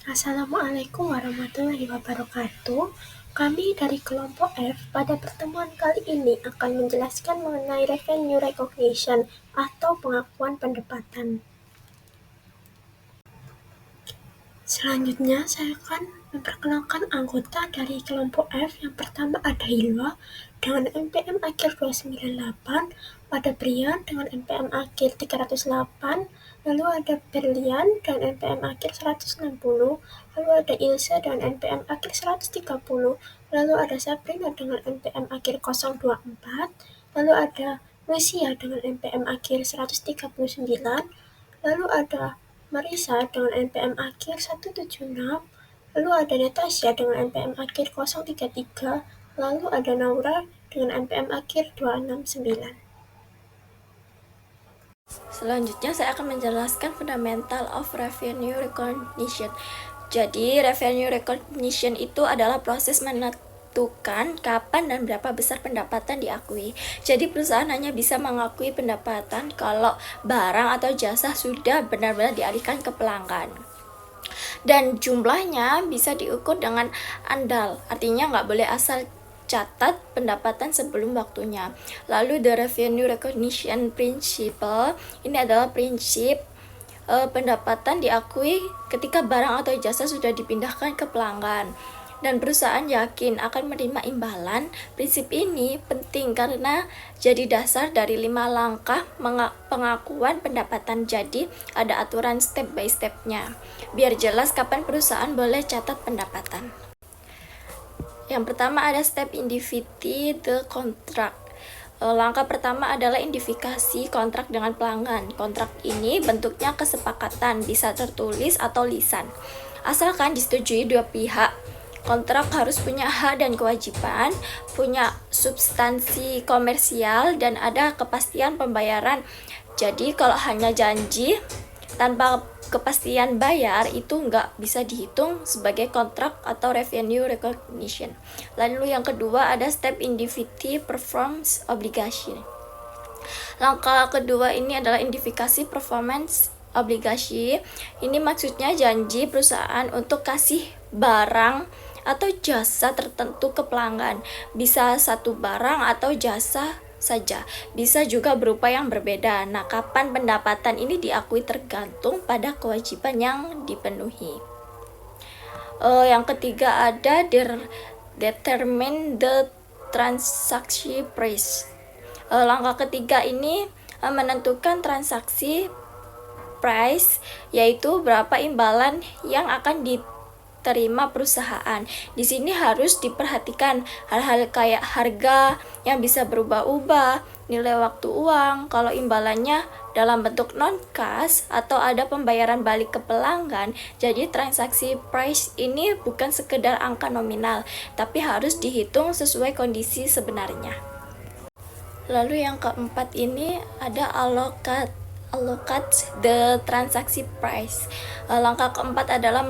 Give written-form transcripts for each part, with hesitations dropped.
Assalamualaikum warahmatullahi wabarakatuh. Kami dari kelompok F pada pertemuan kali ini akan menjelaskan mengenai revenue recognition atau pengakuan pendapatan. Selanjutnya, saya akan memperkenalkan anggota dari kelompok F. Yang pertama ada Hilwa dengan NPM akhir 298, ada Brian dengan NPM akhir 308, lalu ada Berlian dengan NPM akhir 160, lalu ada Ilse dengan NPM akhir 130, lalu ada Sabrina dengan NPM akhir 024, lalu ada Lucia dengan NPM akhir 139, lalu ada Marissa dengan NPM akhir 176, lalu ada Natasha dengan NPM akhir 033, lalu ada Naura dengan NPM akhir 269. Selanjutnya saya akan menjelaskan fundamental of revenue recognition. Jadi, revenue recognition itu adalah proses menentukan kapan dan berapa besar pendapatan diakui. Jadi, perusahaan hanya bisa mengakui pendapatan kalau barang atau jasa sudah benar-benar dialihkan ke pelanggan. Dan jumlahnya bisa diukur dengan andal, artinya nggak boleh asal catat pendapatan sebelum waktunya. Lalu the revenue recognition principle ini adalah prinsip pendapatan diakui ketika barang atau jasa sudah dipindahkan ke pelanggan dan perusahaan yakin akan menerima imbalan. Prinsip ini penting karena jadi dasar dari 5 langkah pengakuan pendapatan. Jadi ada aturan step by stepnya biar jelas kapan perusahaan boleh catat pendapatan. Yang pertama ada step identify the contract. Langkah pertama adalah identifikasi kontrak dengan pelanggan. Kontrak ini bentuknya kesepakatan, bisa tertulis atau lisan. Asalkan disetujui dua pihak. Kontrak harus punya hak dan kewajiban, punya substansi komersial, dan ada kepastian pembayaran. Jadi kalau hanya janji tanpa kepastian bayar itu nggak bisa dihitung sebagai kontrak atau revenue recognition. Lalu yang kedua ada step identify performance obligation. Langkah kedua ini adalah identifikasi performance obligasi. Ini maksudnya janji perusahaan untuk kasih barang atau jasa tertentu ke pelanggan. Bisa satu barang atau jasa saja, bisa juga berupa yang berbeda. Nah, kapan pendapatan ini diakui tergantung pada kewajiban yang dipenuhi. Yang ketiga ada determine the transaction price. Langkah ketiga ini menentukan transaksi price, yaitu berapa imbalan yang akan diterima perusahaan. Di sini harus diperhatikan hal-hal kayak harga yang bisa berubah-ubah, nilai waktu uang, kalau imbalannya dalam bentuk non-cash atau ada pembayaran balik ke pelanggan. Jadi transaksi price ini bukan sekedar angka nominal, tapi harus dihitung sesuai kondisi sebenarnya. Lalu yang keempat ini ada allocate the transaksi price. Langkah keempat adalah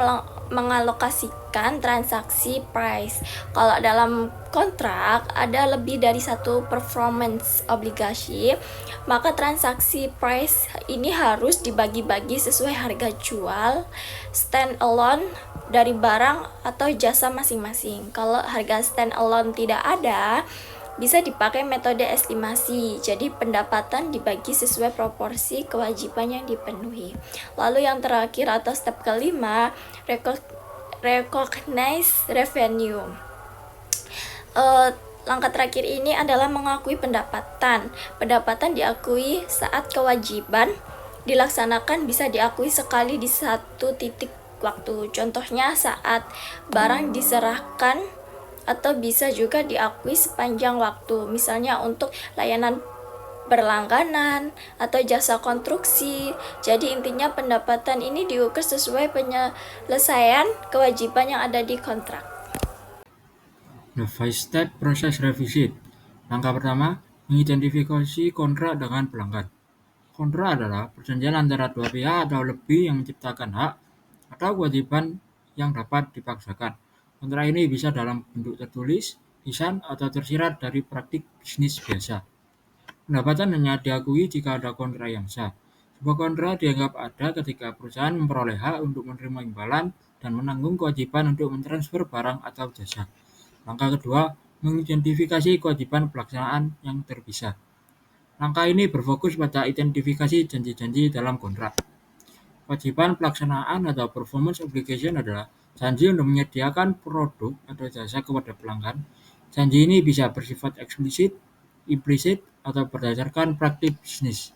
mengalokasikan transaksi price. Kalau dalam kontrak ada lebih dari satu performance obligasi, maka transaksi price ini harus dibagi-bagi sesuai harga jual stand alone dari barang atau jasa masing-masing. Kalau harga stand alone tidak ada, bisa dipakai metode estimasi. Jadi pendapatan dibagi sesuai proporsi kewajiban yang dipenuhi. Lalu yang terakhir atau step kelima, recognize revenue. Langkah terakhir ini adalah mengakui pendapatan. Pendapatan diakui saat kewajiban dilaksanakan, bisa diakui sekali di satu titik waktu. Contohnya saat barang diserahkan, atau bisa juga diakui sepanjang waktu, misalnya untuk layanan berlangganan atau jasa konstruksi. Jadi intinya pendapatan ini diukur sesuai penyelesaian kewajiban yang ada di kontrak. The five-step proses revisi. Langkah pertama, mengidentifikasi kontrak dengan pelanggan. Kontrak adalah perjanjian antara dua pihak atau lebih yang menciptakan hak atau kewajiban yang dapat dipaksakan. Kontrak ini bisa dalam bentuk tertulis, lisan, atau tersirat dari praktik bisnis biasa. Pendapatan hanya diakui jika ada kontrak yang sah. Sebuah kontrak dianggap ada ketika perusahaan memperoleh hak untuk menerima imbalan dan menanggung kewajiban untuk mentransfer barang atau jasa. Langkah kedua, mengidentifikasi kewajiban pelaksanaan yang terpisah. Langkah ini berfokus pada identifikasi janji-janji dalam kontrak. Kewajiban pelaksanaan atau performance obligation adalah janji untuk menyediakan produk atau jasa kepada pelanggan. Janji ini bisa bersifat eksplisit, implisit, atau berdasarkan praktik bisnis.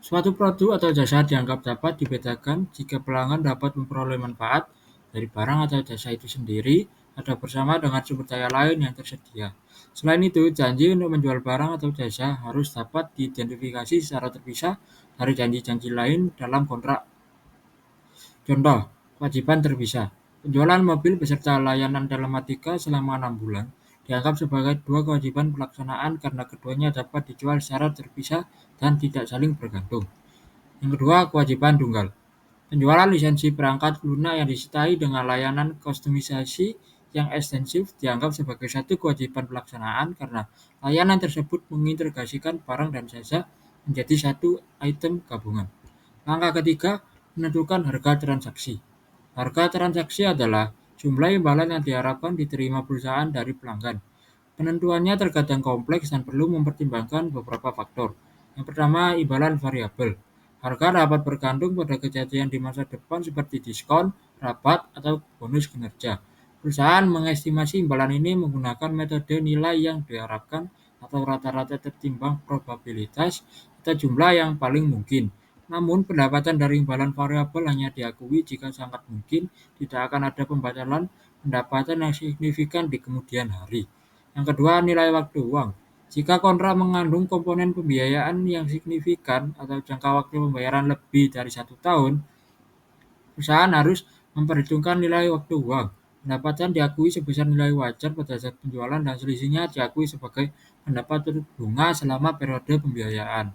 Suatu produk atau jasa dianggap dapat dibedakan jika pelanggan dapat memperoleh manfaat dari barang atau jasa itu sendiri atau bersama dengan sumber daya lain yang tersedia. Selain itu, janji untuk menjual barang atau jasa harus dapat diidentifikasi secara terpisah dari janji-janji lain dalam kontrak. Contoh, kewajiban terpisah. Penjualan mobil beserta layanan telematika selama 6 bulan dianggap sebagai dua kewajiban pelaksanaan karena keduanya dapat dijual secara terpisah dan tidak saling bergantung. Yang kedua, kewajiban tunggal. Penjualan lisensi perangkat lunak yang disertai dengan layanan kustomisasi yang ekstensif dianggap sebagai satu kewajiban pelaksanaan karena layanan tersebut mengintegrasikan barang dan jasa menjadi satu item gabungan. Langkah ketiga, menentukan harga transaksi. Harga transaksi adalah jumlah imbalan yang diharapkan diterima perusahaan dari pelanggan. Penentuannya terkadang kompleks dan perlu mempertimbangkan beberapa faktor. Yang pertama, imbalan variabel. Harga dapat bergantung pada kejadian di masa depan seperti diskon, rabat, atau bonus kinerja. Perusahaan mengestimasi imbalan ini menggunakan metode nilai yang diharapkan atau rata-rata tertimbang probabilitas atau jumlah yang paling mungkin. Namun, pendapatan dari imbalan variabel hanya diakui jika sangat mungkin tidak akan ada pembatalan pendapatan yang signifikan di kemudian hari. Yang kedua, nilai waktu uang. Jika kontrak mengandung komponen pembiayaan yang signifikan atau jangka waktu pembayaran lebih dari 1 tahun, perusahaan harus memperhitungkan nilai waktu uang. Pendapatan diakui sebesar nilai wajar pada saat penjualan dan selisihnya diakui sebagai pendapatan bunga selama periode pembiayaan.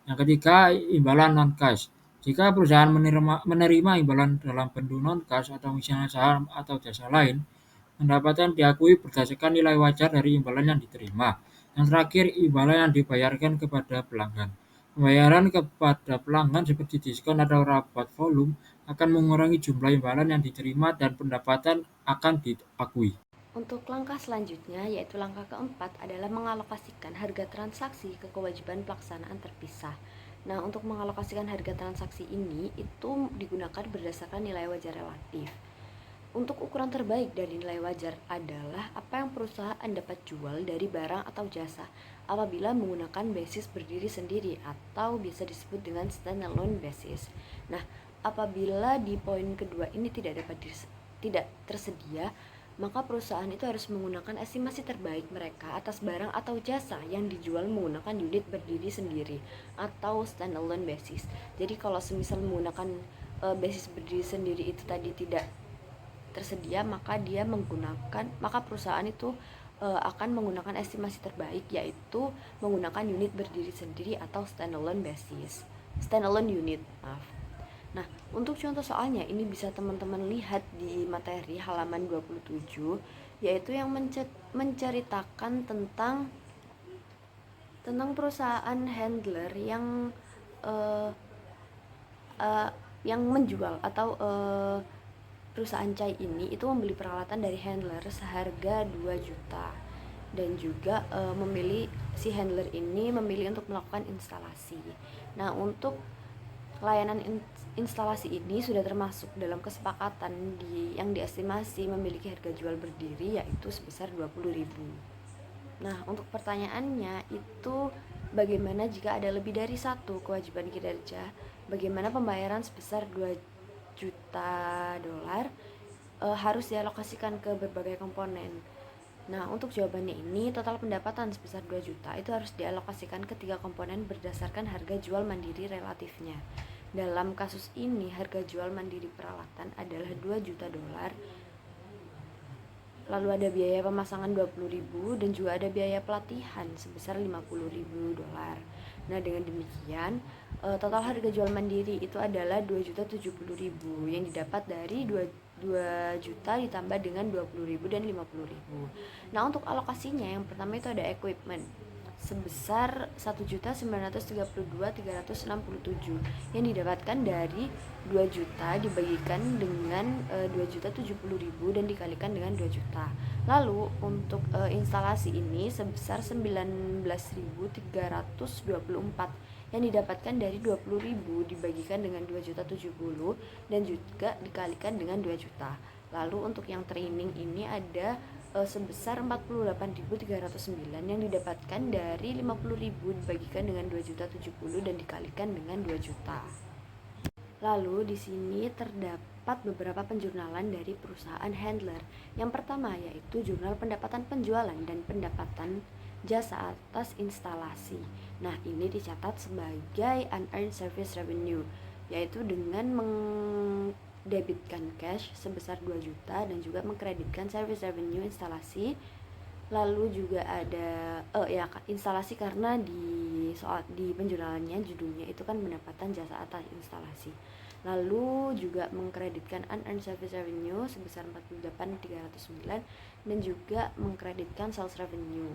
Yang ketiga, imbalan non-cash. Jika perusahaan menerima imbalan dalam bentuk non-cash atau misalnya saham atau jasa lain, pendapatan diakui berdasarkan nilai wajar dari imbalan yang diterima. Yang terakhir, imbalan yang dibayarkan kepada pelanggan. Pembayaran kepada pelanggan seperti diskon atau rabat volume akan mengurangi jumlah imbalan yang diterima dan pendapatan akan diakui. Untuk langkah selanjutnya, yaitu langkah keempat, adalah mengalokasikan harga transaksi ke kewajiban pelaksanaan terpisah. Nah, untuk mengalokasikan harga transaksi ini, itu digunakan berdasarkan nilai wajar relatif. Untuk ukuran terbaik dari nilai wajar adalah apa yang perusahaan dapat jual dari barang atau jasa apabila menggunakan basis berdiri sendiri atau bisa disebut dengan standalone basis. Nah, apabila di poin kedua ini tidak tersedia, maka perusahaan itu harus menggunakan estimasi terbaik mereka atas barang atau jasa yang dijual menggunakan unit berdiri sendiri atau standalone basis. Jadi kalau semisal menggunakan basis berdiri sendiri itu tadi tidak tersedia, maka perusahaan itu akan menggunakan estimasi terbaik, yaitu menggunakan unit berdiri sendiri atau standalone unit. Nah, untuk contoh soalnya ini bisa teman-teman lihat di materi halaman 27, yaitu yang menceritakan tentang perusahaan handler yang menjual atau perusahaan Chai ini itu membeli peralatan dari handler seharga 2 juta dan juga si handler ini memilih untuk melakukan instalasi. Nah, untuk layanan instalasi ini sudah termasuk dalam kesepakatan yang diestimasi memiliki harga jual berdiri yaitu sebesar 20.000. Nah, untuk pertanyaannya itu bagaimana jika ada lebih dari satu kewajiban kinerja? Bagaimana pembayaran sebesar 2 juta dolar harus dialokasikan ke berbagai komponen? Nah, untuk jawabannya ini, total pendapatan sebesar 2 juta itu harus dialokasikan ke 3 komponen berdasarkan harga jual mandiri relatifnya. Dalam kasus ini, harga jual mandiri peralatan adalah 2 juta dolar. Lalu ada biaya pemasangan 20.000 dan juga ada biaya pelatihan sebesar 50.000 dolar. Nah, dengan demikian, total harga jual mandiri itu adalah 2.070.000 yang didapat dari 2 juta ditambah dengan 20.000 dan 50.000. Nah, untuk alokasinya yang pertama itu ada equipment. sebesar 1.932.367 yang didapatkan dari 2 juta dibagikan dengan 2.070.000 dan dikalikan dengan 2 juta. Lalu untuk instalasi ini sebesar 19.324 yang didapatkan dari 20.000 dibagikan dengan 2.070 dan juga dikalikan dengan 2 juta. Lalu untuk yang training ini ada sebesar 48.309 yang didapatkan dari 50.000 dibagikan dengan 2.070 dan dikalikan dengan 2 juta. Lalu di sini terdapat beberapa penjurnalan dari perusahaan handler. Yang pertama yaitu jurnal pendapatan penjualan dan pendapatan jasa atas instalasi. Nah, ini dicatat sebagai unearned service revenue, yaitu dengan debitkan cash sebesar 2 juta dan juga mengkreditkan service revenue instalasi. Lalu juga ada instalasi karena di penjurnalannya judulnya itu kan pendapatan jasa atas instalasi. Lalu juga mengkreditkan unearned service revenue sebesar 48.309 dan juga mengkreditkan sales revenue,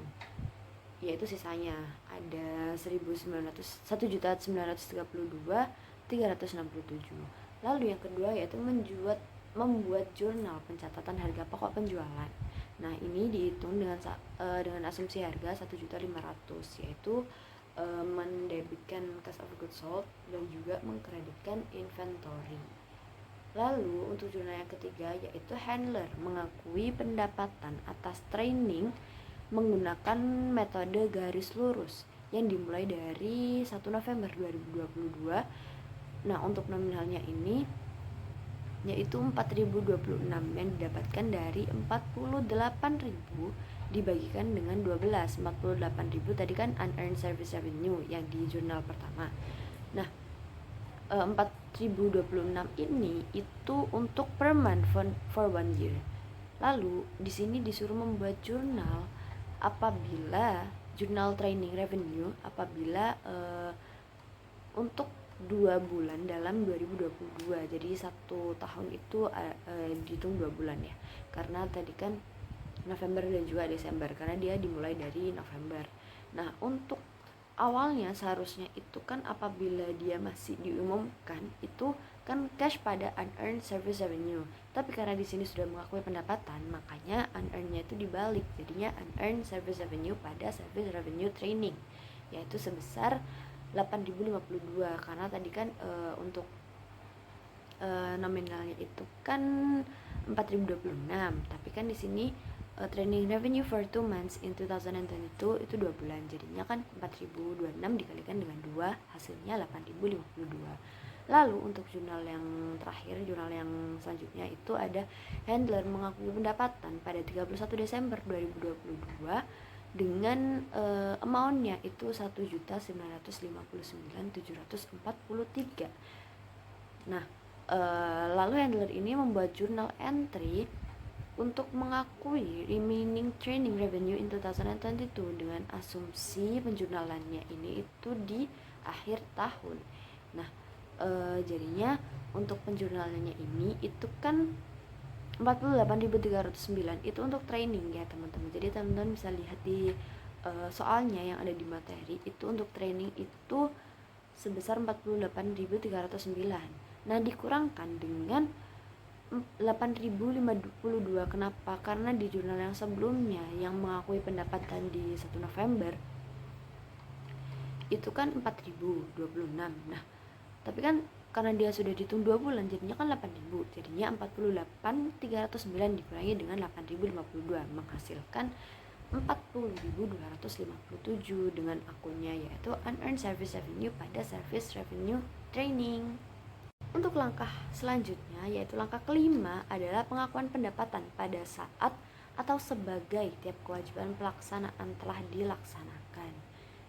yaitu sisanya ada 1.932.367. Lalu yang kedua yaitu membuat jurnal pencatatan harga pokok penjualan. Nah, ini dihitung dengan asumsi harga 1.500.000, yaitu mendebitkan cost of goods sold dan juga mengkreditkan inventory. Lalu untuk jurnal yang ketiga yaitu handler mengakui pendapatan atas training menggunakan metode garis lurus yang dimulai dari 1 November 2022. Nah, untuk nominalnya ini yaitu 4.026 yang didapatkan dari 48.000 dibagikan dengan 12. 48.000 tadi kan unearned service revenue yang di jurnal pertama. Nah, 4.026 ini itu untuk per month for 1 year. Lalu di sini disuruh membuat jurnal jurnal training revenue apabila untuk 2 bulan dalam 2022. Jadi 1 tahun itu dihitung 2 bulan ya, karena tadi kan November dan juga Desember, karena dia dimulai dari November. Nah, untuk awalnya seharusnya itu kan apabila dia masih diumumkan itu kan cash pada unearned service revenue, tapi karena di sini sudah mengakui pendapatan, makanya unearned-nya itu dibalik, jadinya unearned service revenue pada service revenue training, yaitu sebesar 8.052, karena tadi kan untuk nominalnya itu kan 4.026, tapi kan di sini training revenue for 2 months in 2022 itu 2 bulan, jadinya kan 4.026 dikalikan dengan 2, hasilnya 8.052. Lalu untuk jurnal yang terakhir, jurnal yang selanjutnya itu ada handler mengakui pendapatan pada 31 Desember 2022 dengan amount-nya itu 1.959.743. Nah, lalu handler ini membuat jurnal entry untuk mengakui remaining training revenue in 2022 dengan asumsi penjurnalannya ini itu di akhir tahun. Nah, jadinya untuk penjurnalannya ini itu kan 48.309 itu untuk training ya teman-teman. Jadi teman-teman bisa lihat di soalnya yang ada di materi itu untuk training itu sebesar 48.309. Nah, dikurangkan dengan 8.052. Kenapa? Karena di jurnal yang sebelumnya yang mengakui pendapatan di 1 November itu kan 4.026. Nah, tapi kan karena dia sudah dihitung 2 bulan jadinya kan 8.000, jadinya 48.309 dikurangi dengan 8.052 menghasilkan 40.257 dengan akunnya yaitu unearned service revenue pada service revenue training. Untuk langkah selanjutnya yaitu langkah kelima adalah pengakuan pendapatan pada saat atau sebagai tiap kewajiban pelaksanaan telah dilaksanakan.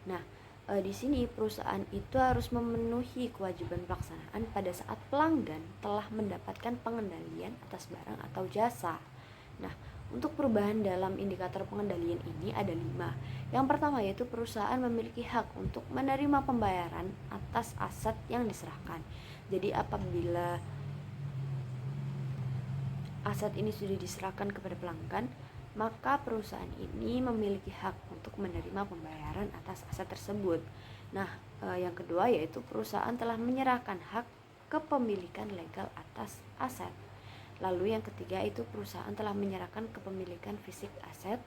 Nah, di sini perusahaan itu harus memenuhi kewajiban pelaksanaan pada saat pelanggan telah mendapatkan pengendalian atas barang atau jasa. Nah, untuk perubahan dalam indikator pengendalian ini ada 5. Yang pertama yaitu perusahaan memiliki hak untuk menerima pembayaran atas aset yang diserahkan. Jadi apabila aset ini sudah diserahkan kepada pelanggan, maka perusahaan ini memiliki hak untuk menerima pembayaran atas aset tersebut. Nah, yang kedua yaitu perusahaan telah menyerahkan hak kepemilikan legal atas aset. Lalu yang ketiga itu perusahaan telah menyerahkan kepemilikan fisik aset.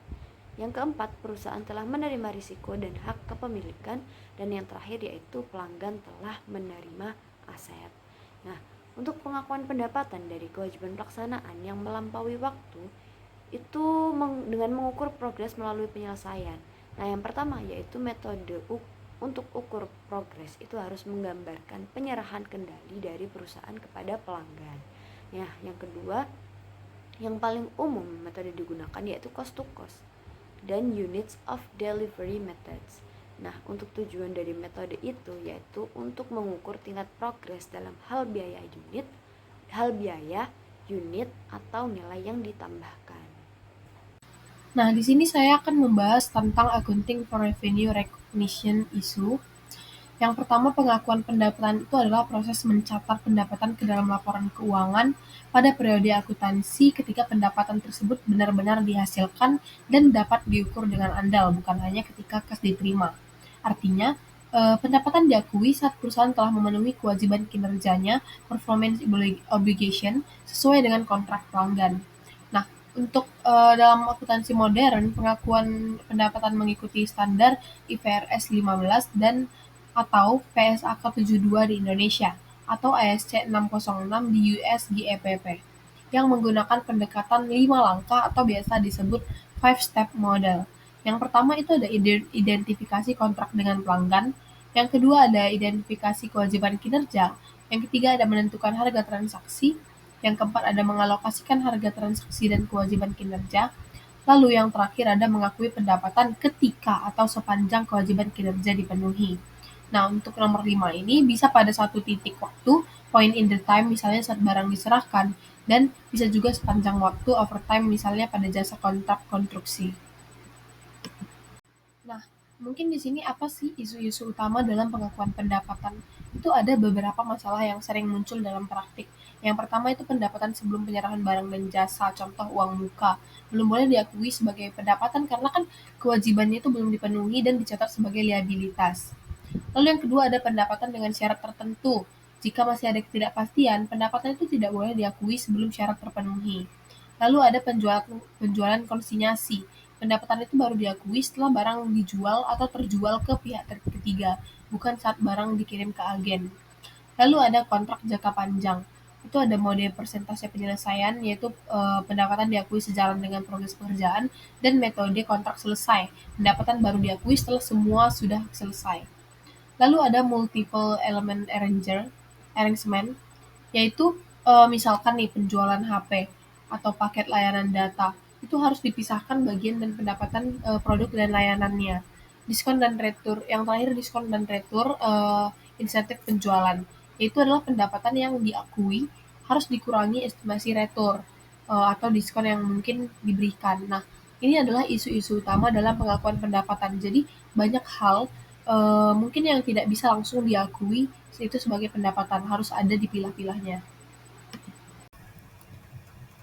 Yang keempat, perusahaan telah menerima risiko dan hak kepemilikan. Dan yang terakhir yaitu pelanggan telah menerima aset. Nah, untuk pengakuan pendapatan dari kewajiban pelaksanaan yang melampaui waktu itu dengan mengukur progres melalui penyelesaian. Nah, yang pertama yaitu metode untuk ukur progres itu harus menggambarkan penyerahan kendali dari perusahaan kepada pelanggan. Nah, yang kedua, yang paling umum metode digunakan yaitu cost to cost dan units of delivery methods. Nah, untuk tujuan dari metode itu yaitu untuk mengukur tingkat progres dalam hal biaya unit atau nilai yang ditambahkan. Nah, di sini saya akan membahas tentang accounting for revenue recognition issue. Yang pertama, pengakuan pendapatan itu adalah proses mencatat pendapatan ke dalam laporan keuangan pada periode akuntansi ketika pendapatan tersebut benar-benar dihasilkan dan dapat diukur dengan andal, bukan hanya ketika kas diterima. Artinya, pendapatan diakui saat perusahaan telah memenuhi kewajiban kinerjanya (performance obligation) sesuai dengan kontrak pelanggan. Nah, untuk dalam akuntansi modern, pengakuan pendapatan mengikuti standar IFRS 15 dan atau PSAK 72 di Indonesia atau ASC 606 di US GEPP yang menggunakan pendekatan 5 langkah atau biasa disebut 5-step model. Yang pertama itu ada identifikasi kontrak dengan pelanggan, yang kedua ada identifikasi kewajiban kinerja, yang ketiga ada menentukan harga transaksi, yang keempat ada mengalokasikan harga transaksi dan kewajiban kinerja, lalu yang terakhir ada mengakui pendapatan ketika atau sepanjang kewajiban kinerja dipenuhi. Nah, untuk nomor 5 ini bisa pada satu titik waktu, point in the time misalnya saat barang diserahkan, dan bisa juga sepanjang waktu overtime misalnya pada jasa kontrak konstruksi. Nah, mungkin di sini apa sih isu-isu utama dalam pengakuan pendapatan? Itu ada beberapa masalah yang sering muncul dalam praktik. Yang pertama itu pendapatan sebelum penyerahan barang dan jasa, contoh uang muka. Belum boleh diakui sebagai pendapatan karena kan kewajibannya itu belum dipenuhi dan dicatat sebagai liabilitas. Lalu yang kedua ada pendapatan dengan syarat tertentu. Jika masih ada ketidakpastian, pendapatan itu tidak boleh diakui sebelum syarat terpenuhi. Lalu ada penjualan konsinyasi. Pendapatan itu baru diakui setelah barang dijual atau terjual ke pihak ketiga, bukan saat barang dikirim ke agen. Lalu ada kontrak jangka panjang. Itu ada mode persentase penyelesaian, yaitu pendapatan diakui sejalan dengan progres pekerjaan, dan metode kontrak selesai. Pendapatan baru diakui setelah semua sudah selesai. Lalu ada multiple element arrangement, yaitu misalkan nih penjualan HP atau paket layanan data, itu harus dipisahkan bagian dan pendapatan produk dan layanannya. Diskon dan retur, yang terakhir diskon dan retur insentif penjualan, yaitu adalah pendapatan yang diakui harus dikurangi estimasi retur atau diskon yang mungkin diberikan. Nah, ini adalah isu-isu utama dalam pengakuan pendapatan. Jadi banyak hal mungkin yang tidak bisa langsung diakui itu sebagai pendapatan, harus ada dipilah-pilahnya.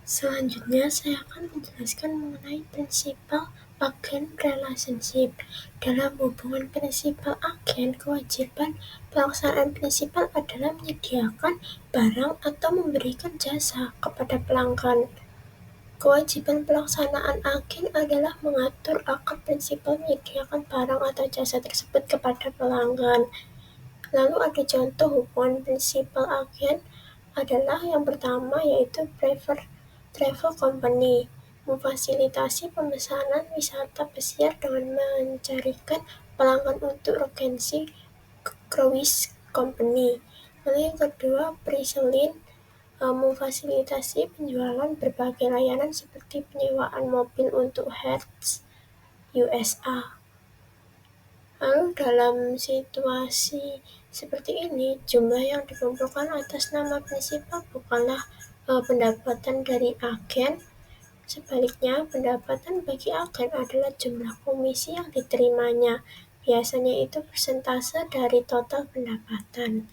Selanjutnya, saya akan menjelaskan mengenai prinsipal agen relationship. Dalam hubungan prinsipal-agen, kewajiban pelaksanaan prinsipal adalah menyediakan barang atau memberikan jasa kepada pelanggan. Kewajiban pelaksanaan agen adalah mengatur akad prinsipal menyediakan barang atau jasa tersebut kepada pelanggan. Lalu ada contoh hubungan prinsipal agen adalah yang pertama yaitu travel company, memfasilitasi pemesanan wisata pesiar dengan mencarikan pelanggan untuk agensi cruise company. Lalu yang kedua, pre-sale, memfasilitasi penjualan berbagai layanan seperti penyewaan mobil untuk Hertz USA. Lalu dalam situasi seperti ini, jumlah yang dikumpulkan atas nama prinsipal bukanlah pendapatan dari agen. Sebaliknya, pendapatan bagi agen adalah jumlah komisi yang diterimanya. Biasanya itu persentase dari total pendapatan.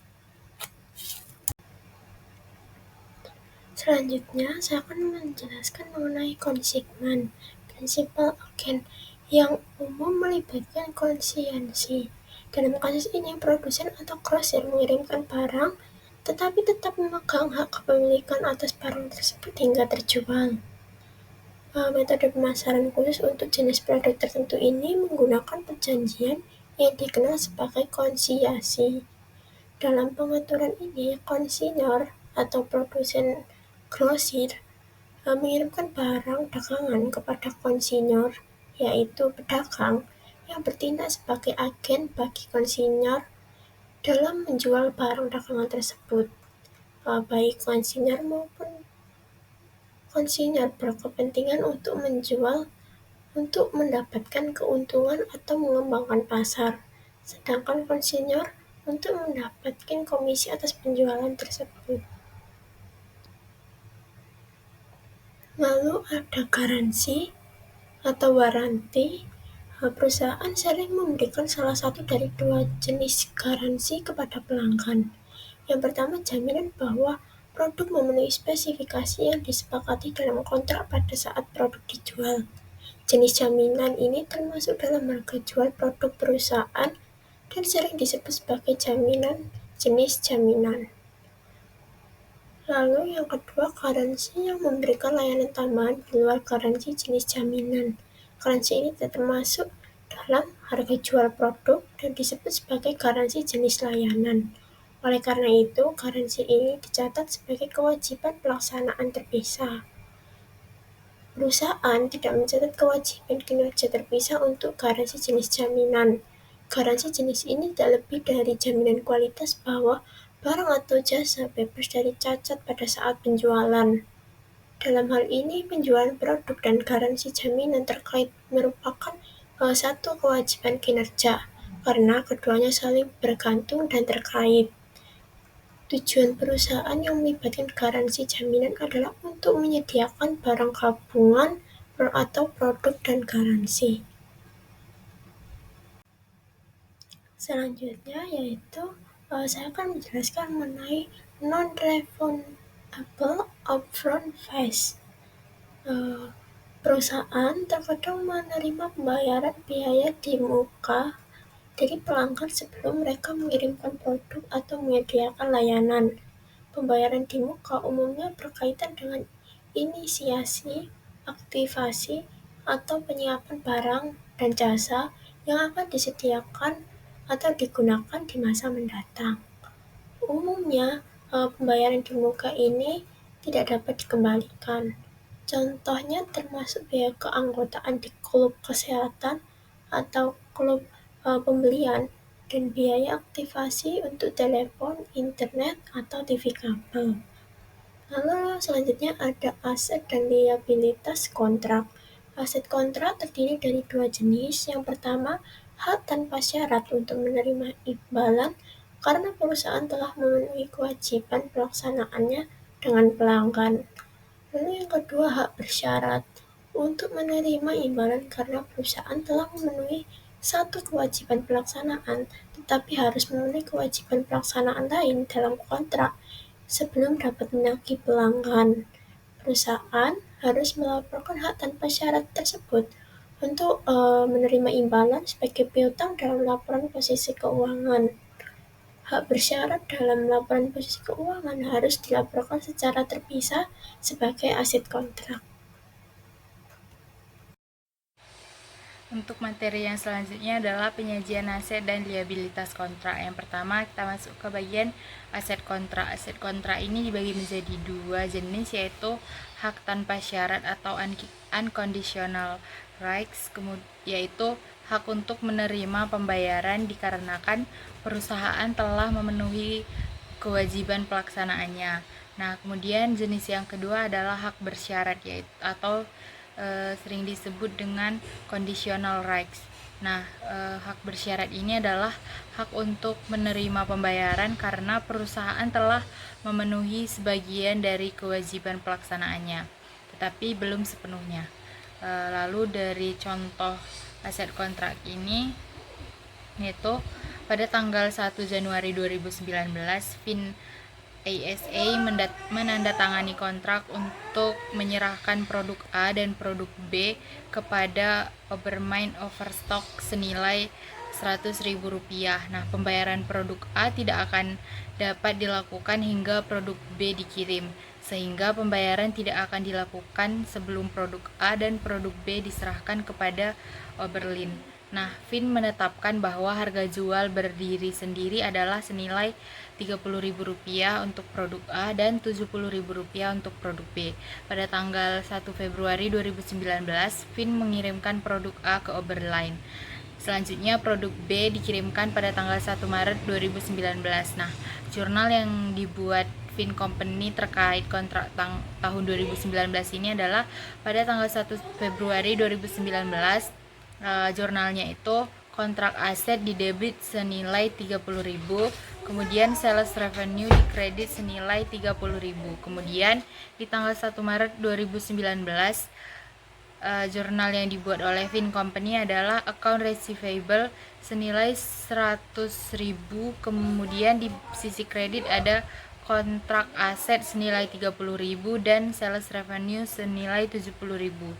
Selanjutnya, saya akan menjelaskan mengenai konsignan. prinsipal agen yang umum melibatkan konsiensi. Dalam kasus ini, produsen atau grosir mengirimkan barang tetapi tetap memegang hak kepemilikan atas barang tersebut hingga terjual. Metode pemasaran khusus untuk jenis produk tertentu ini menggunakan perjanjian yang dikenal sebagai konsinyasi. Dalam pengaturan ini, konsinyur atau produsen grosir mengirimkan barang dagangan kepada konsinyur, yaitu pedagang, yang bertindak sebagai agen bagi konsinyur dalam menjual barang dagangan tersebut. Baik konsinyur maupun konsinyur berkepentingan untuk menjual untuk mendapatkan keuntungan atau mengembangkan pasar, sedangkan konsinyur untuk mendapatkan komisi atas penjualan tersebut. Lalu ada garansi atau waranti. Perusahaan sering memberikan salah satu dari dua jenis garansi kepada pelanggan. Yang pertama, jaminan bahwa produk memenuhi spesifikasi yang disepakati dalam kontrak pada saat produk dijual. Jenis jaminan ini termasuk dalam harga jual produk perusahaan dan sering disebut sebagai jaminan jenis jaminan. Lalu yang kedua, garansi yang memberikan layanan tambahan di luar garansi jenis jaminan. Garansi ini tidak termasuk dalam harga jual produk dan disebut sebagai garansi jenis layanan. Oleh karena itu, garansi ini dicatat sebagai kewajiban pelaksanaan terpisah. Perusahaan tidak mencatat kewajiban kinerja terpisah untuk garansi jenis jaminan. Garansi jenis ini tidak lebih dari jaminan kualitas bahwa barang atau jasa bebas dari cacat pada saat penjualan. Dalam hal ini, penjualan produk dan garansi jaminan terkait merupakan satu kewajiban kinerja, karena keduanya saling bergantung dan terkait. Tujuan perusahaan yang melibatkan garansi jaminan adalah untuk menyediakan barang gabungan atau produk dan garansi. Selanjutnya yaitu saya akan menjelaskan mengenai non-refundable upfront fees. Perusahaan terkadang menerima pembayaran biaya di muka dari pelanggan sebelum mereka mengirimkan produk atau menyediakan layanan. Pembayaran di muka umumnya berkaitan dengan inisiasi, aktivasi, atau penyiapan barang dan jasa yang akan disediakan atau digunakan di masa mendatang. Umumnya, pembayaran di muka ini tidak dapat dikembalikan. Contohnya termasuk biaya keanggotaan di klub kesehatan atau klub pembelian dan biaya aktivasi untuk telepon, internet, atau TV kabel. Lalu selanjutnya ada aset dan liabilitas kontrak. Aset kontrak terdiri dari dua jenis. Yang pertama, hak tanpa syarat untuk menerima imbalan karena perusahaan telah memenuhi kewajiban pelaksanaannya dengan pelanggan. Lalu yang kedua, hak bersyarat untuk menerima imbalan karena perusahaan telah memenuhi satu kewajiban pelaksanaan, tetapi harus memenuhi kewajiban pelaksanaan lain dalam kontrak sebelum dapat menagih pelanggan. Perusahaan harus melaporkan hak tanpa syarat tersebut untuk menerima imbalan sebagai piutang dalam laporan posisi keuangan. Hak bersyarat dalam laporan posisi keuangan harus dilaporkan secara terpisah sebagai aset kontrak. Untuk materi yang selanjutnya adalah penyajian aset dan liabilitas kontrak. Yang pertama kita masuk ke bagian aset kontrak. Aset kontrak ini dibagi menjadi dua jenis, yaitu hak tanpa syarat atau unconditional rights, yaitu hak untuk menerima pembayaran dikarenakan perusahaan telah memenuhi kewajiban pelaksanaannya. Nah, kemudian jenis yang kedua adalah hak bersyarat, yaitu atau sering disebut dengan conditional rights. Nah, hak bersyarat ini adalah hak untuk menerima pembayaran karena perusahaan telah memenuhi sebagian dari kewajiban pelaksanaannya, tetapi belum sepenuhnya. Lalu dari contoh aset kontrak ini, yaitu pada tanggal 1 Januari 2019, ASA menandatangani kontrak untuk menyerahkan produk A dan produk B kepada Obermain Overstock senilai Rp100.000. Nah, pembayaran produk A tidak akan dapat dilakukan hingga produk B dikirim, sehingga pembayaran tidak akan dilakukan sebelum produk A dan produk B diserahkan kepada Oberlin. Nah, Fin menetapkan bahwa harga jual berdiri sendiri adalah senilai Rp30.000 untuk produk A dan Rp70.000 untuk produk B. Pada tanggal 1 Februari 2019, Fin mengirimkan produk A ke Oberlin. Selanjutnya produk B dikirimkan pada tanggal 1 Maret 2019. Nah, jurnal yang dibuat Fin Company terkait kontrak tahun 2019 ini adalah pada tanggal 1 Februari 2019. Jurnalnya itu kontrak aset didebit senilai Rp30.000, kemudian sales revenue dikredit senilai Rp30.000. Kemudian di tanggal 1 Maret 2019 jurnal yang dibuat oleh Fin Company adalah account receivable senilai Rp100.000, kemudian di sisi kredit ada kontrak aset senilai Rp30.000 dan sales revenue senilai Rp70.000.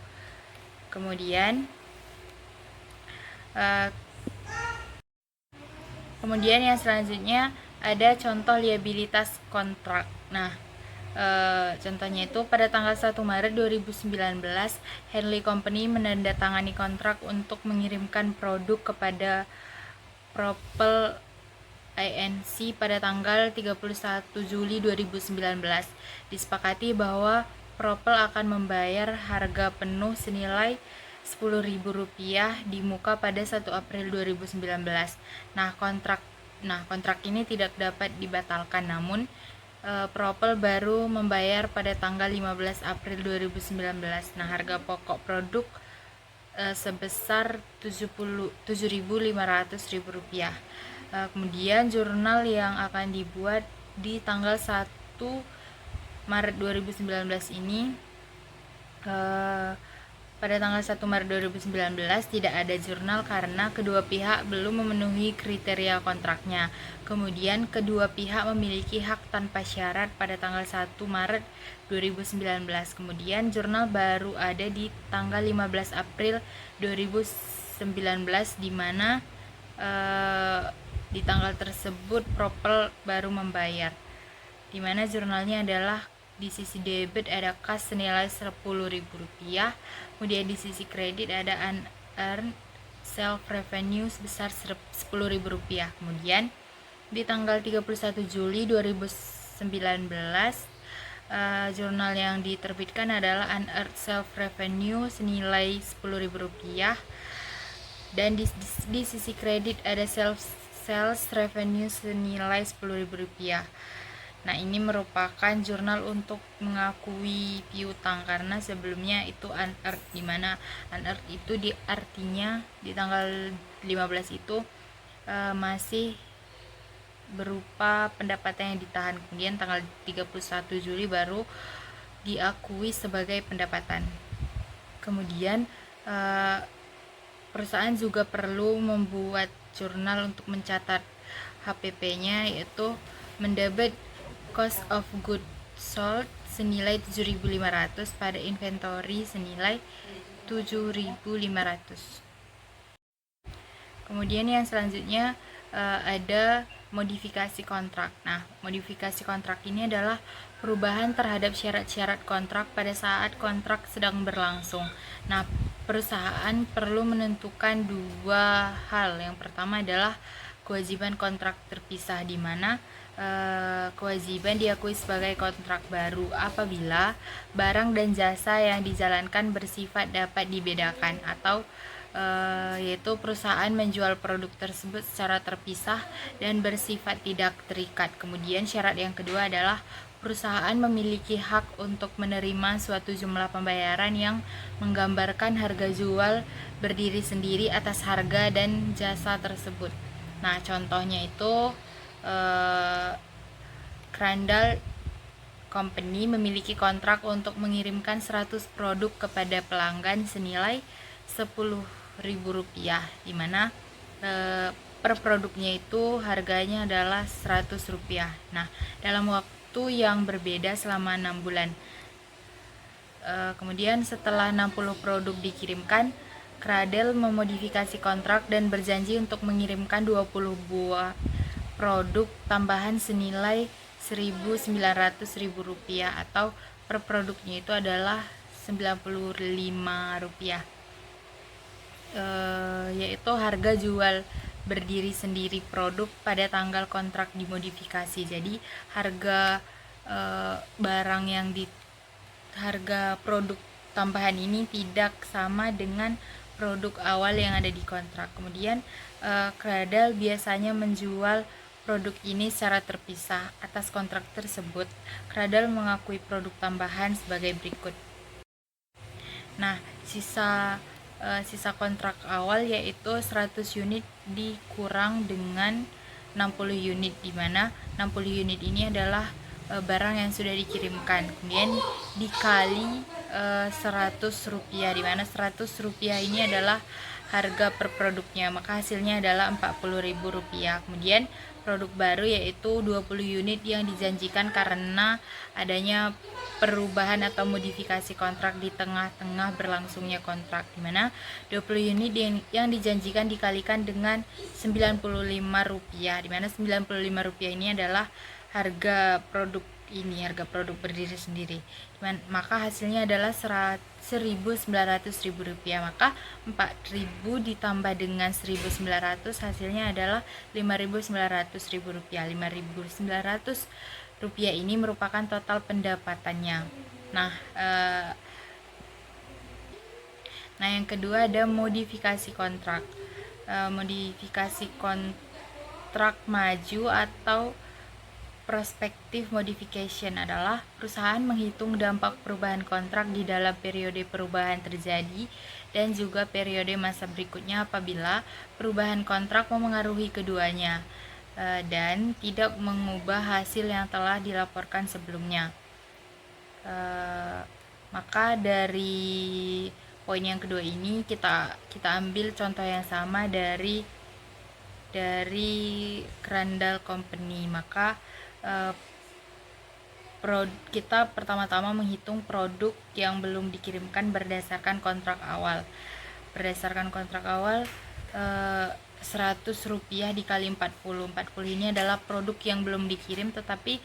Kemudian yang selanjutnya ada contoh liabilitas kontrak. Nah, contohnya itu pada tanggal 1 Maret 2019 Henley Company menandatangani kontrak untuk mengirimkan produk kepada Propel Inc. pada tanggal 31 Juli 2019. Disepakati bahwa Propel akan membayar harga penuh senilai Rp10.000 di muka pada 1 April 2019. Nah, kontrak ini tidak dapat dibatalkan, namun Propel baru membayar pada tanggal 15 April 2019. Nah, harga pokok produk sebesar Rp7.500.000. Kemudian jurnal yang akan dibuat di tanggal 1 Maret 2019 ini pada tanggal 1 Maret 2019 tidak ada jurnal karena kedua pihak belum memenuhi kriteria kontraknya. Kemudian kedua pihak memiliki hak tanpa syarat pada tanggal 1 Maret 2019. Kemudian jurnal baru ada di tanggal 15 April 2019 di mana di tanggal tersebut Propel baru membayar. Di mana jurnalnya adalah di sisi debit ada kas senilai Rp10.000, kemudian di sisi kredit ada unearned sales revenue sebesar Rp10.000. Kemudian di tanggal 31 Juli 2019 jurnal yang diterbitkan adalah unearned sales revenue senilai Rp10.000 dan di sisi kredit ada sales revenue senilai Rp10.000. Nah, ini merupakan jurnal untuk mengakui piutang karena sebelumnya itu unearned, di mana unearned itu artinya di tanggal 15 itu masih berupa pendapatan yang ditahan. Kemudian tanggal 31 Juli baru diakui sebagai pendapatan. Kemudian perusahaan juga perlu membuat jurnal untuk mencatat HPP-nya, yaitu mendebit cost of goods sold senilai Rp7.500 pada inventory senilai Rp7.500. Kemudian yang selanjutnya ada modifikasi kontrak. Nah, modifikasi kontrak ini adalah perubahan terhadap syarat-syarat kontrak pada saat kontrak sedang berlangsung. Nah, perusahaan perlu menentukan dua hal. Yang pertama adalah kewajiban kontrak terpisah, di mana kewajiban diakui sebagai kontrak baru apabila barang dan jasa yang dijalankan bersifat dapat dibedakan, atau yaitu perusahaan menjual produk tersebut secara terpisah dan bersifat tidak terikat. Kemudian syarat yang kedua adalah perusahaan memiliki hak untuk menerima suatu jumlah pembayaran yang menggambarkan harga jual berdiri sendiri atas harga dan jasa tersebut. Nah, contohnya itu Crandall Company memiliki kontrak untuk mengirimkan 100 produk kepada pelanggan senilai Rp10.000, di mana per produknya itu harganya adalah Rp100. Nah, dalam waktu waktu yang berbeda selama 6 bulan. Kemudian setelah 60 produk dikirimkan, Cradle memodifikasi kontrak dan berjanji untuk mengirimkan 20 buah produk tambahan senilai Rp1.900.000 atau per produknya itu adalah Rp95, yaitu harga jual berdiri sendiri produk pada tanggal kontrak dimodifikasi. Jadi harga barang yang harga produk tambahan ini tidak sama dengan produk awal yang ada di kontrak. Kemudian Cradle biasanya menjual produk ini secara terpisah. Atas kontrak tersebut, Cradle mengakui produk tambahan sebagai berikut. Nah, sisa kontrak awal yaitu 100 unit dikurang dengan 60 unit, di mana 60 unit ini adalah barang yang sudah dikirimkan, kemudian dikali Rp100, di mana Rp100 ini adalah harga per produknya, maka hasilnya adalah Rp40.000. Kemudian produk baru yaitu 20 unit yang dijanjikan karena adanya perubahan atau modifikasi kontrak di tengah-tengah berlangsungnya kontrak, di mana 20 unit yang dijanjikan dikalikan dengan Rp95, di mana Rp95 ini adalah harga produk ini, harga produk berdiri sendiri. Maka hasilnya adalah Rp1.900.000, maka 4.000 ditambah dengan 1.900 hasilnya adalah Rp5.900.000. Rp5.900 ini merupakan total pendapatannya. Nah, yang kedua ada modifikasi kontrak. Modifikasi kontrak maju atau prospective modification adalah perusahaan menghitung dampak perubahan kontrak di dalam periode perubahan terjadi dan juga periode masa berikutnya apabila perubahan kontrak memengaruhi keduanya dan tidak mengubah hasil yang telah dilaporkan sebelumnya. Maka dari poin yang kedua ini kita ambil contoh yang sama dari Crandall Company. Maka kita pertama-tama menghitung produk yang belum dikirimkan berdasarkan kontrak awal. Berdasarkan kontrak awal Rp100 dikali 40. 40 ini adalah produk yang belum dikirim tetapi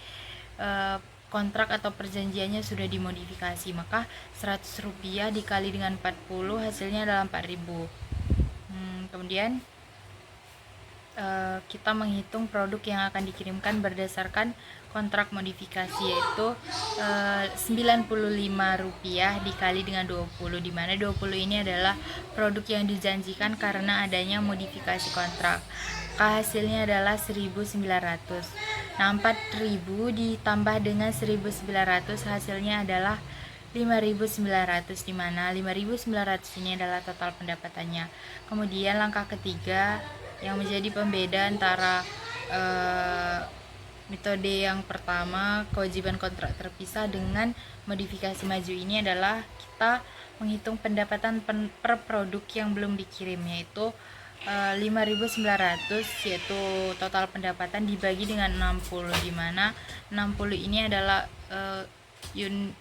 kontrak atau perjanjiannya sudah dimodifikasi, maka Rp100 dikali dengan 40 hasilnya adalah 4.000. Kemudian kita menghitung produk yang akan dikirimkan berdasarkan kontrak modifikasi, yaitu Rp95 dikali dengan 20, di mana 20 ini adalah produk yang dijanjikan karena adanya modifikasi kontrak, maka hasilnya adalah 1.900. Nah, 4.000 ditambah dengan 1.900 hasilnya adalah 5.900, di mana 5.900 ini adalah total pendapatannya. Kemudian langkah ketiga yang menjadi pembeda antara metode yang pertama, kewajiban kontrak terpisah, dengan modifikasi maju ini adalah kita menghitung pendapatan per produk yang belum dikirim, yaitu 5.900, yaitu total pendapatan dibagi dengan 60, di mana 60 ini adalah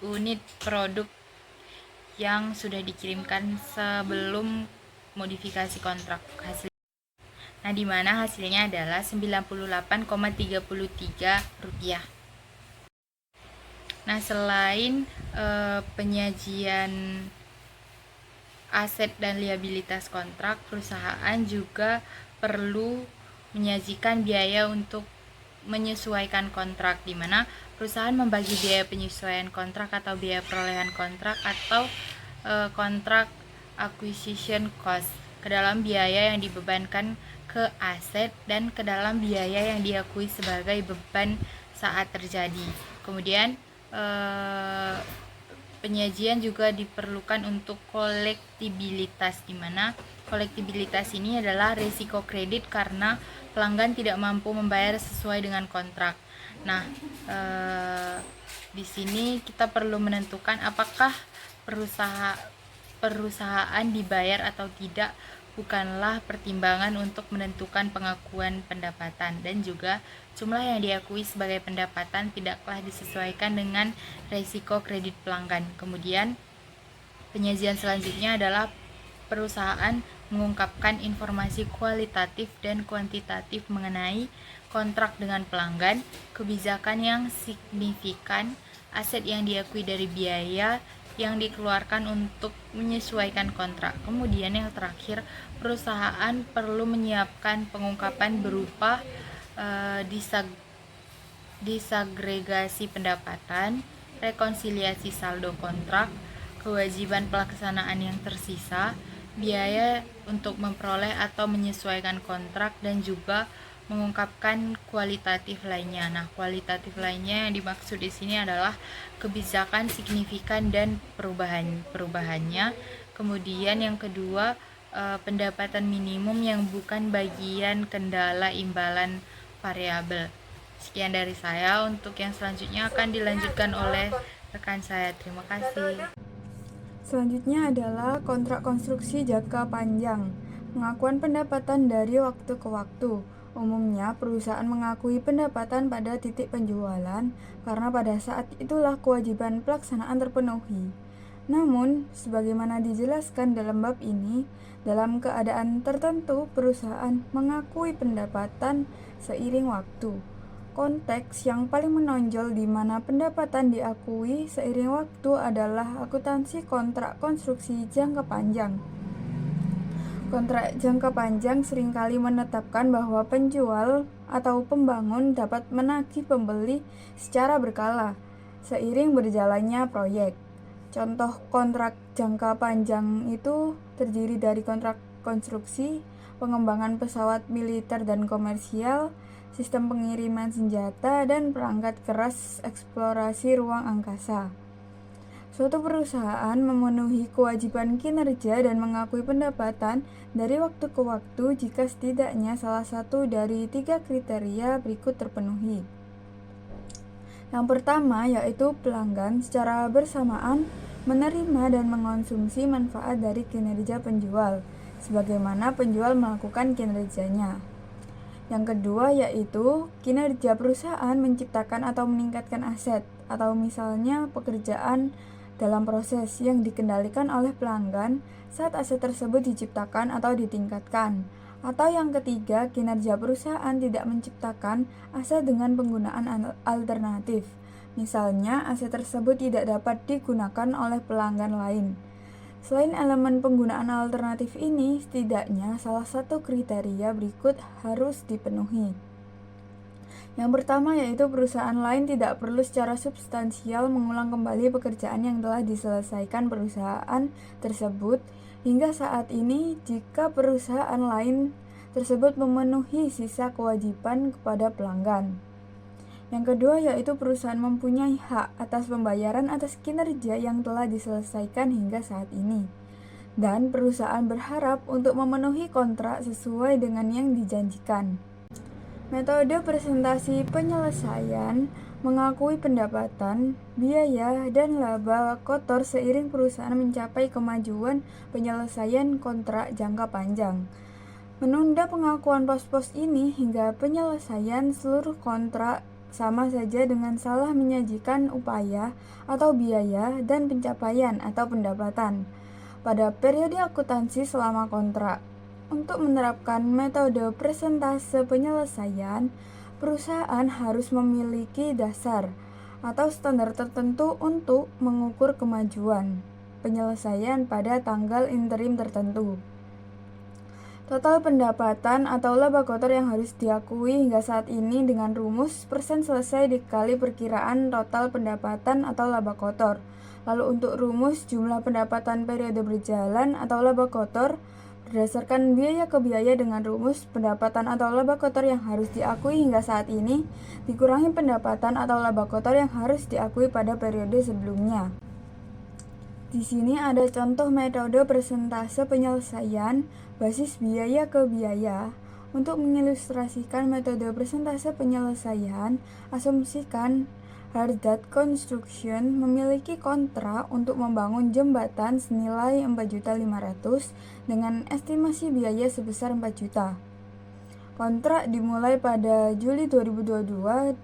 unit produk yang sudah dikirimkan sebelum modifikasi kontrak. Nah, di mana hasilnya adalah Rp98,33. Nah, selain penyajian aset dan liabilitas kontrak, perusahaan juga perlu menyajikan biaya untuk menyesuaikan kontrak, di mana perusahaan membagi biaya penyesuaian kontrak atau biaya perolehan kontrak atau kontrak acquisition cost ke dalam biaya yang dibebankan ke aset dan ke dalam biaya yang diakui sebagai beban saat terjadi. Kemudian penyajian juga diperlukan untuk kolektibilitas, di mana kolektibilitas ini adalah risiko kredit karena pelanggan tidak mampu membayar sesuai dengan kontrak. Nah, di sini kita perlu menentukan apakah perusahaan dibayar atau tidak bukanlah pertimbangan untuk menentukan pengakuan pendapatan, dan juga jumlah yang diakui sebagai pendapatan tidaklah disesuaikan dengan risiko kredit pelanggan. Kemudian, penyajian selanjutnya adalah perusahaan mengungkapkan informasi kualitatif dan kuantitatif mengenai kontrak dengan pelanggan, kebijakan yang signifikan, aset yang diakui dari biaya yang dikeluarkan untuk menyesuaikan kontrak. Kemudian yang terakhir, perusahaan perlu menyiapkan pengungkapan berupa disagregasi pendapatan, rekonsiliasi saldo kontrak, kewajiban pelaksanaan yang tersisa, biaya untuk memperoleh atau menyesuaikan kontrak, dan juga mengungkapkan kualitatif lainnya. Nah, kualitatif lainnya yang dimaksud di sini adalah kebijakan signifikan dan perubahannya. Kemudian yang kedua, pendapatan minimum yang bukan bagian kendala imbalan variabel. Sekian dari saya. Untuk yang selanjutnya akan dilanjutkan oleh rekan saya. Terima kasih. Selanjutnya adalah kontrak konstruksi jangka panjang. Pengakuan pendapatan dari waktu ke waktu. Umumnya, perusahaan mengakui pendapatan pada titik penjualan karena pada saat itulah kewajiban pelaksanaan terpenuhi. Namun, sebagaimana dijelaskan dalam bab ini, dalam keadaan tertentu perusahaan mengakui pendapatan seiring waktu. Konteks yang paling menonjol di mana pendapatan diakui seiring waktu adalah akuntansi kontrak konstruksi jangka panjang. Kontrak jangka panjang seringkali menetapkan bahwa penjual atau pembangun dapat menagih pembeli secara berkala seiring berjalannya proyek. Contoh kontrak jangka panjang itu terdiri dari kontrak konstruksi, pengembangan pesawat militer dan komersial, sistem pengiriman senjata, dan perangkat keras eksplorasi ruang angkasa. Suatu perusahaan memenuhi kewajiban kinerja dan mengakui pendapatan dari waktu ke waktu jika setidaknya salah satu dari 3 kriteria berikut terpenuhi. Yang pertama yaitu pelanggan secara bersamaan menerima dan mengonsumsi manfaat dari kinerja penjual, sebagaimana penjual melakukan kinerjanya. Yang kedua yaitu kinerja perusahaan menciptakan atau meningkatkan aset, atau misalnya pekerjaan dalam proses yang dikendalikan oleh pelanggan saat aset tersebut diciptakan atau ditingkatkan. Atau yang ketiga, kinerja perusahaan tidak menciptakan aset dengan penggunaan alternatif. Misalnya, aset tersebut tidak dapat digunakan oleh pelanggan lain. Selain elemen penggunaan alternatif ini, setidaknya salah satu kriteria berikut harus dipenuhi. Yang pertama yaitu perusahaan lain tidak perlu secara substansial mengulang kembali pekerjaan yang telah diselesaikan perusahaan tersebut hingga saat ini jika perusahaan lain tersebut memenuhi sisa kewajiban kepada pelanggan. Yang kedua yaitu perusahaan mempunyai hak atas pembayaran atas kinerja yang telah diselesaikan hingga saat ini. Dan perusahaan berharap untuk memenuhi kontrak sesuai dengan yang dijanjikan. Metode presentasi penyelesaian mengakui pendapatan, biaya, dan laba kotor seiring perusahaan mencapai kemajuan penyelesaian kontrak jangka panjang. Menunda pengakuan pos-pos ini hingga penyelesaian seluruh kontrak sama saja dengan salah menyajikan upaya atau biaya dan pencapaian atau pendapatan pada periode akuntansi selama kontrak. Untuk menerapkan metode presentase penyelesaian, perusahaan harus memiliki dasar atau standar tertentu untuk mengukur kemajuan penyelesaian pada tanggal interim tertentu. Total pendapatan atau laba kotor yang harus diakui hingga saat ini dengan rumus persen selesai dikali perkiraan total pendapatan atau laba kotor. Lalu untuk rumus jumlah pendapatan periode berjalan atau laba kotor berdasarkan biaya ke biaya dengan rumus pendapatan atau laba kotor yang harus diakui hingga saat ini dikurangi pendapatan atau laba kotor yang harus diakui pada periode sebelumnya. Di sini ada contoh metode presentase penyelesaian basis biaya ke biaya. Untuk mengilustrasikan metode presentase penyelesaian, asumsikan Hardat Construction memiliki kontrak untuk membangun jembatan senilai 4.500.000 dengan estimasi biaya sebesar 4 juta. Kontrak dimulai pada Juli 2022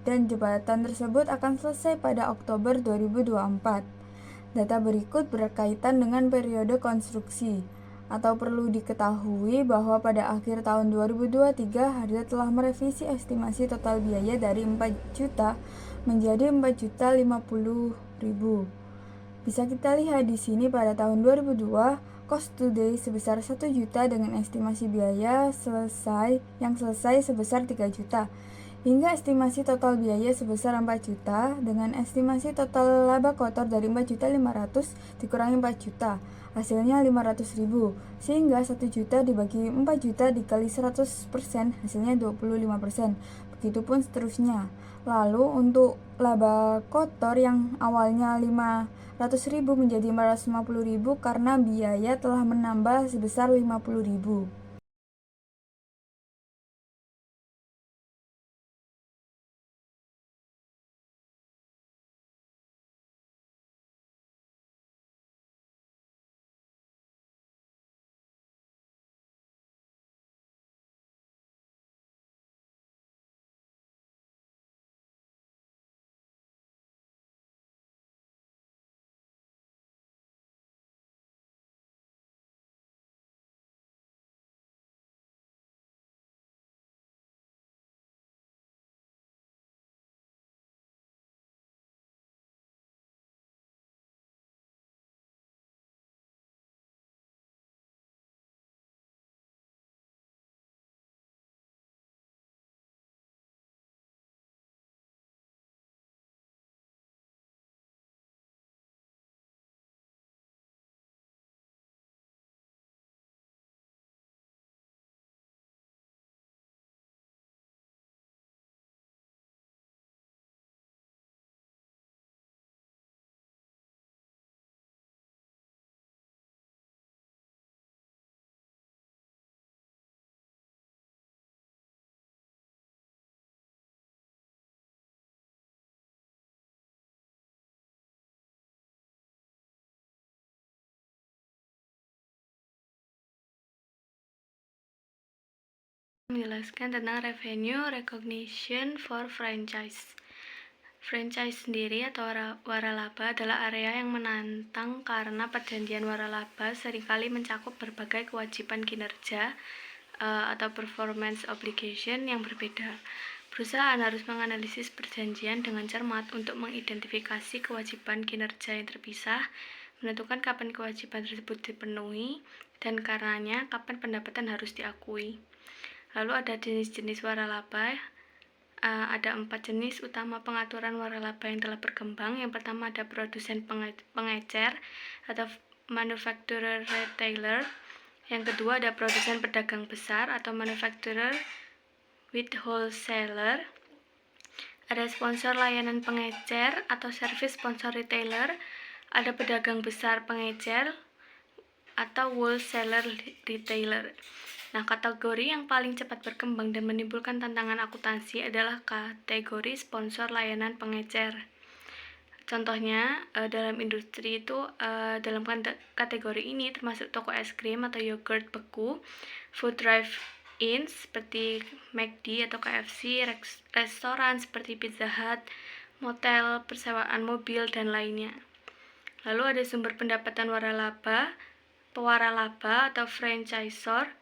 dan jembatan tersebut akan selesai pada Oktober 2024. Data berikut berkaitan dengan periode konstruksi. Atau perlu diketahui bahwa pada akhir tahun 2023 Hardat telah merevisi estimasi total biaya dari 4 juta menjadi 4.050.000. Bisa kita lihat di sini pada tahun 2002 cost to day sebesar 1 juta dengan estimasi biaya yang selesai sebesar 3 juta. Hingga estimasi total biaya sebesar 4 juta dengan estimasi total laba kotor dari 4.500.000 dikurangi 4 juta. Hasilnya 500.000. Sehingga 1 juta dibagi 4 juta dikali 100% hasilnya 25%. Begitupun seterusnya. Lalu untuk laba kotor yang awalnya 500.000 menjadi 450.000 karena biaya telah menambah sebesar 50.000. Menjelaskan tentang revenue recognition for franchise. Franchise sendiri atau waralaba adalah area yang menantang karena perjanjian waralaba seringkali mencakup berbagai kewajiban kinerja atau performance obligation yang berbeda. Perusahaan harus menganalisis perjanjian dengan cermat untuk mengidentifikasi kewajiban kinerja yang terpisah, menentukan kapan kewajiban tersebut dipenuhi, dan karenanya kapan pendapatan harus diakui. Lalu ada jenis-jenis waralaba. Ada 4 jenis utama pengaturan waralaba yang telah berkembang. Yang pertama ada produsen pengecer atau manufacturer retailer. Yang kedua ada produsen pedagang besar atau manufacturer with wholesaler. Ada sponsor layanan pengecer atau service sponsor retailer. Ada pedagang besar pengecer atau wholesaler retailer. Nah, kategori yang paling cepat berkembang dan menimbulkan tantangan akuntansi adalah kategori sponsor layanan pengecer. Contohnya, dalam industri itu, dalam kategori ini termasuk toko es krim atau yogurt beku, food drive-in seperti McD atau KFC, restoran seperti Pizza Hut, motel, persewaan mobil, dan lainnya. Lalu ada sumber pendapatan waralaba, pewaralaba atau franchisor.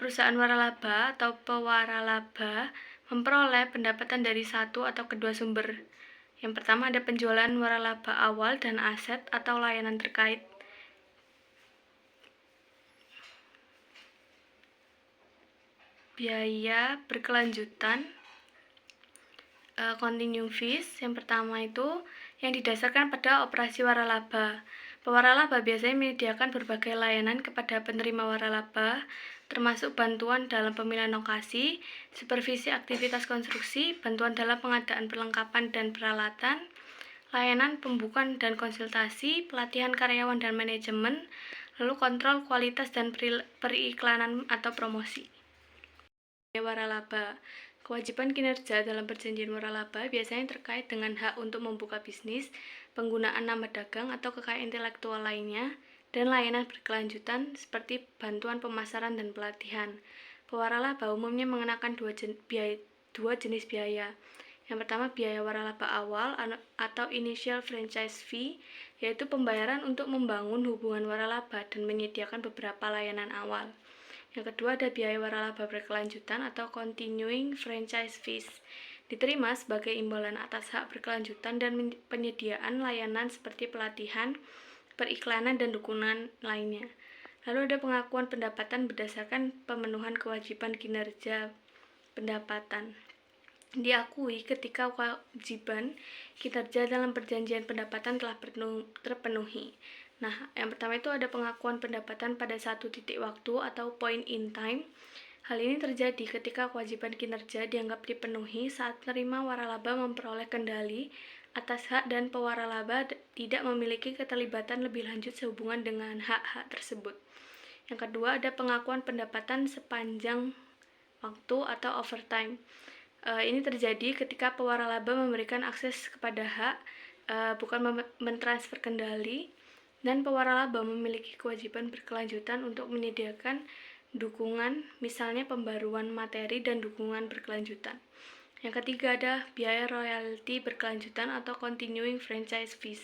Perusahaan waralaba atau pewaralaba memperoleh pendapatan dari satu atau kedua sumber. Yang pertama ada penjualan waralaba awal dan aset atau layanan terkait. Biaya berkelanjutan, continuing fees. Yang pertama itu yang didasarkan pada operasi waralaba. Pewaralaba biasanya menyediakan berbagai layanan kepada penerima waralaba, termasuk bantuan dalam pemilihan lokasi, supervisi aktivitas konstruksi, bantuan dalam pengadaan perlengkapan dan peralatan, layanan pembukaan dan konsultasi, pelatihan karyawan dan manajemen, lalu kontrol kualitas dan periklanan atau promosi. Waralaba. Kewajiban kinerja dalam perjanjian waralaba biasanya terkait dengan hak untuk membuka bisnis, penggunaan nama dagang atau kekayaan intelektual lainnya, dan layanan berkelanjutan seperti bantuan pemasaran dan pelatihan. Pewaralaba umumnya mengenakan dua jenis biaya. Yang pertama, biaya waralaba awal atau initial franchise fee, yaitu pembayaran untuk membangun hubungan waralaba dan menyediakan beberapa layanan awal. Yang kedua, ada biaya waralaba berkelanjutan atau continuing franchise fees. Diterima sebagai imbalan atas hak berkelanjutan dan penyediaan layanan seperti pelatihan, periklanan, dan dukungan lainnya. Lalu ada pengakuan pendapatan berdasarkan pemenuhan kewajiban kinerja pendapatan. Diakui ketika kewajiban kinerja dalam perjanjian pendapatan telah terpenuhi. Nah, yang pertama itu ada pengakuan pendapatan pada satu titik waktu atau point in time. Hal ini terjadi ketika kewajiban kinerja dianggap dipenuhi saat penerima waralaba memperoleh kendali atas hak dan pewaralaba tidak memiliki keterlibatan lebih lanjut sehubungan dengan hak-hak tersebut. Yang kedua, ada pengakuan pendapatan sepanjang waktu atau overtime. Ini terjadi ketika pewaralaba memberikan akses kepada hak, bukan mentransfer kendali, dan pewaralaba memiliki kewajiban berkelanjutan untuk menyediakan dukungan, misalnya pembaruan materi dan dukungan berkelanjutan. Yang ketiga ada biaya royalti berkelanjutan atau continuing franchise fees,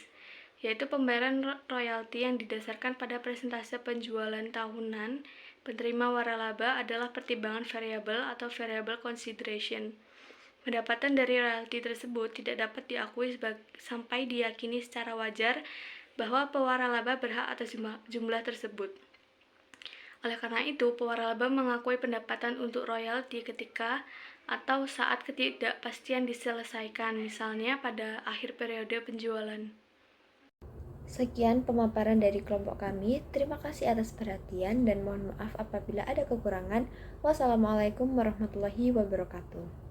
yaitu pembayaran royalti yang didasarkan pada persentase penjualan tahunan. Penerima waralaba adalah pertimbangan variabel atau variable consideration. Pendapatan dari royalti tersebut tidak dapat diakui sampai diyakini secara wajar bahwa pewaralaba berhak atas jumlah tersebut. Oleh karena itu, pewaralaba mengakui pendapatan untuk royalti ketika atau saat ketidakpastian diselesaikan, misalnya pada akhir periode penjualan. Sekian pemaparan dari kelompok kami. Terima kasih atas perhatian dan mohon maaf apabila ada kekurangan. Wassalamualaikum warahmatullahi wabarakatuh.